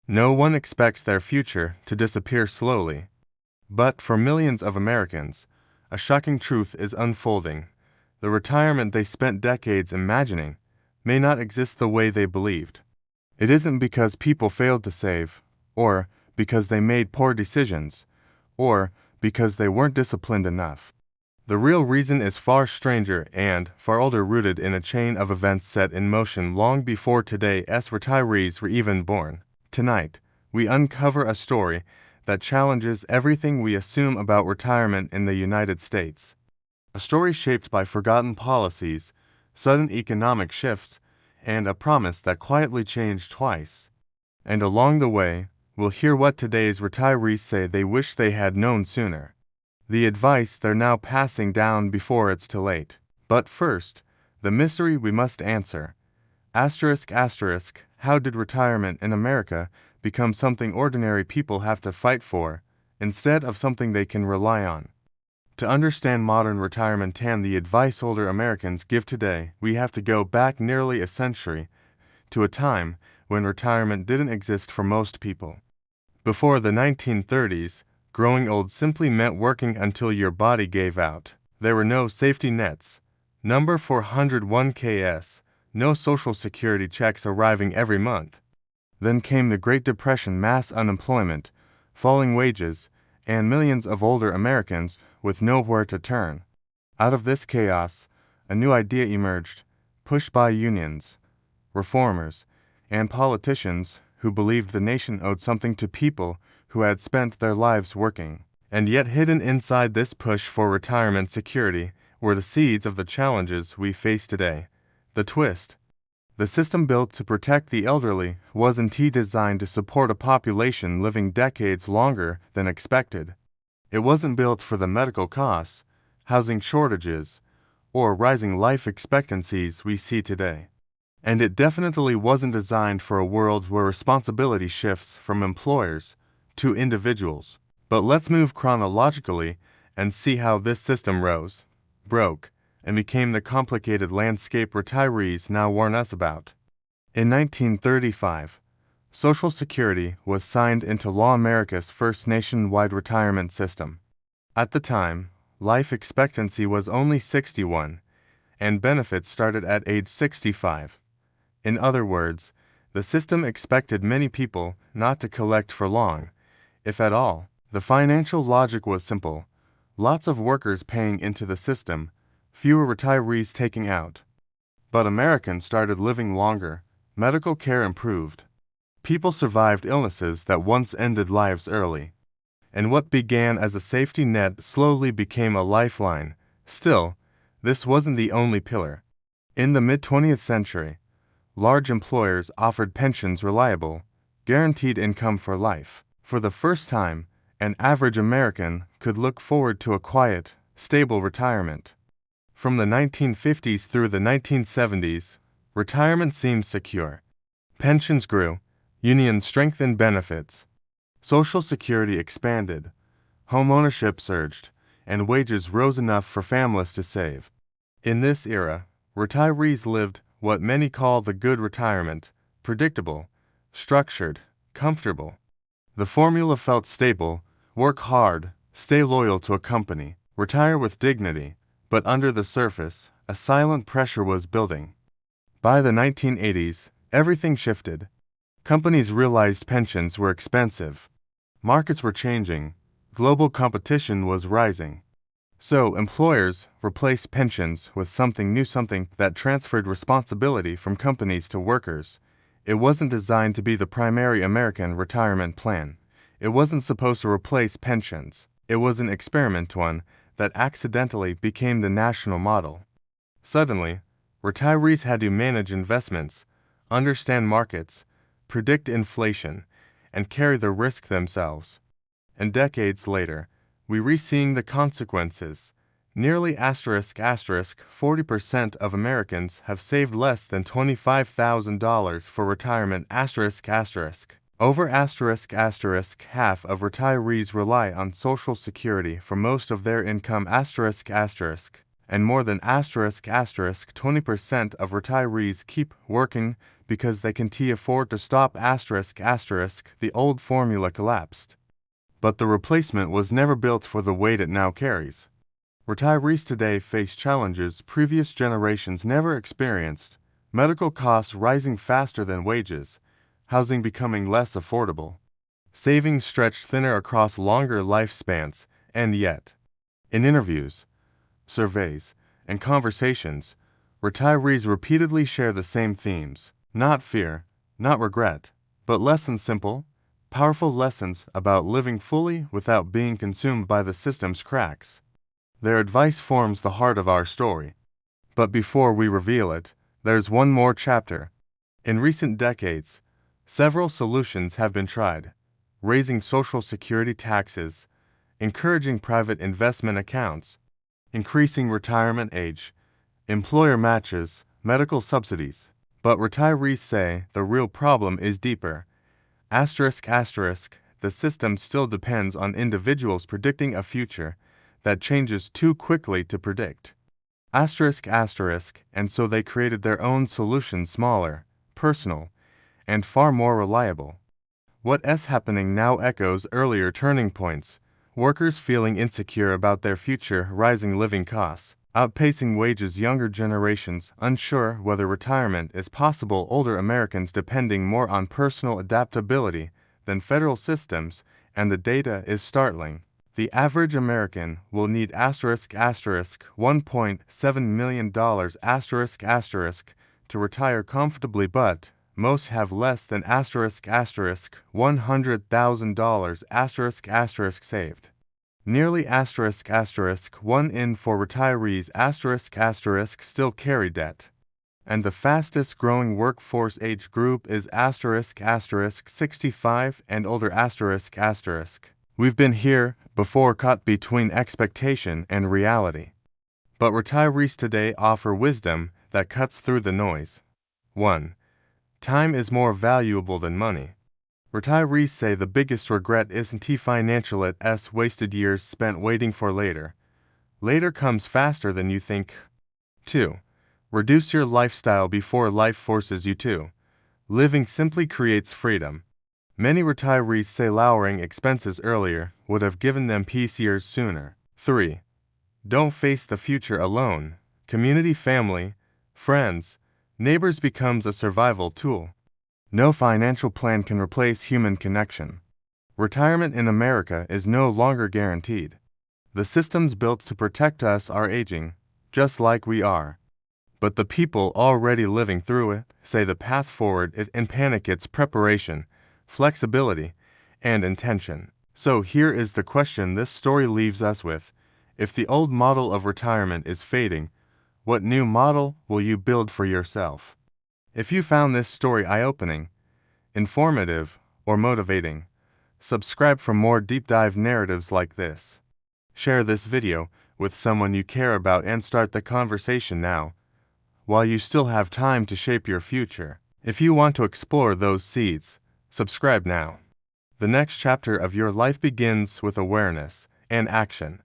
No one expects their future to disappear slowly. But for millions of Americans, a shocking truth is unfolding. The retirement they spent decades imagining may not exist the way they believed. It isn't because people failed to save, or because they made poor decisions, or because they weren't disciplined enough. The real reason is far stranger and far older, rooted in a chain of events set in motion long before today's retirees were even born. Tonight, we uncover a story that challenges everything we assume about retirement in the United States. A story shaped by forgotten policies, sudden economic shifts, and a promise that quietly changed twice. And along the way, we'll hear what today's retirees say they wish they had known sooner. The advice they're now passing down before it's too late. But first, the mystery we must answer. How did retirement in America become something ordinary people have to fight for, instead of something they can rely on? To understand modern retirement and the advice older Americans give today, we have to go back nearly a century, to a time when retirement didn't exist for most people. Before the 1930s, growing old simply meant working until your body gave out. There were no safety nets, number 401ks, no social security checks arriving every month. Then came the Great Depression, mass unemployment, falling wages, and millions of older Americans with nowhere to turn. Out of this chaos, a new idea emerged, pushed by unions, reformers, and politicians who believed the nation owed something to people who had spent their lives working. And yet hidden inside this push for retirement security were the seeds of the challenges we face today. The twist: the system built to protect the elderly wasn't designed to support a population living decades longer than expected. It wasn't built for the medical costs, housing shortages, or rising life expectancies we see today. And it definitely wasn't designed for a world where responsibility shifts from employers to individuals. But let's move chronologically and see how this system rose, broke, and became the complicated landscape retirees now warn us about. In 1935, Social Security was signed into law, America's first nationwide retirement system. At the time, life expectancy was only 61, and benefits started at age 65. In other words, the system expected many people not to collect for long, if at all. The financial logic was simple: lots of workers paying into the system, fewer retirees taking out. But Americans started living longer, medical care improved. People survived illnesses that once ended lives early. And what began as a safety net slowly became a lifeline. Still, this wasn't the only pillar. In the mid-20th century, large employers offered pensions reliable, guaranteed income for life. For the first time, an average American could look forward to a quiet, stable retirement. From the 1950s through the 1970s, retirement seemed secure. Pensions grew, unions strengthened benefits, Social Security expanded, home ownership surged, and wages rose enough for families to save. In this era, retirees lived what many call the good retirement: predictable, structured, comfortable. The formula felt stable: work hard, stay loyal to a company, retire with dignity. But under the surface, a silent pressure was building. By the 1980s, everything shifted. Companies realized pensions were expensive. Markets were changing. Global competition was rising. So employers replaced pensions with something new, something that transferred responsibility from companies to workers. It wasn't designed to be the primary American retirement plan. It wasn't supposed to replace pensions. It was an experiment, one that accidentally became the national model. Suddenly, retirees had to manage investments, understand markets, predict inflation, and carry the risk themselves. And decades later, we re-seeing the consequences. Nearly 40% of Americans have saved less than $25,000 for retirement. Over half of retirees rely on Social Security for most of their income. And more than 20% of retirees keep working because they can't afford to stop ***, the old formula collapsed. But the replacement was never built for the weight it now carries. Retirees today face challenges previous generations never experienced: medical costs rising faster than wages, housing becoming less affordable, savings stretched thinner across longer lifespans, and yet, in interviews, surveys, and conversations, retirees repeatedly share the same themes: not fear, not regret, but lessons, simple, powerful lessons about living fully without being consumed by the system's cracks. Their advice forms the heart of our story. But before we reveal it, there's one more chapter. In recent decades, several solutions have been tried: raising Social Security taxes, encouraging private investment accounts, increasing retirement age, employer matches, medical subsidies. But retirees say the real problem is deeper. The system still depends on individuals predicting a future that changes too quickly to predict. And so they created their own solution, smaller, personal, and far more reliable. What's happening now echoes earlier turning points: workers feeling insecure about their future, rising living costs outpacing wages, younger generations unsure whether retirement is possible, older Americans depending more on personal adaptability than federal systems, and the data is startling. The average American will need $1.7 million to retire comfortably, but most have less than $100,000 saved. Nearly one in four retirees still carry debt. And the fastest growing workforce age group is *65 and older *. We've been here before, caught between expectation and reality. But retirees today offer wisdom that cuts through the noise. 1. Time is more valuable than money. Retirees say the biggest regret isn't financial, it's wasted years spent waiting for later. Later comes faster than you think. 2. Reduce your lifestyle before life forces you to. Living simply creates freedom. Many retirees say lowering expenses earlier would have given them peace years sooner. 3. Don't face the future alone. Community, family, friends, neighbors becomes a survival tool. No financial plan can replace human connection. Retirement in America is no longer guaranteed. The system's built to protect us are aging, just like we are. But the people already living through it say the path forward is in panic, it's preparation, flexibility, and intention. So here is the question this story leaves us with: if the old model of retirement is fading, what new model will you build for yourself? If you found this story eye-opening, informative, or motivating, subscribe for more deep-dive narratives like this. Share this video with someone you care about and start the conversation now, while you still have time to shape your future. If you want to explore those seeds, subscribe now. The next chapter of your life begins with awareness and action.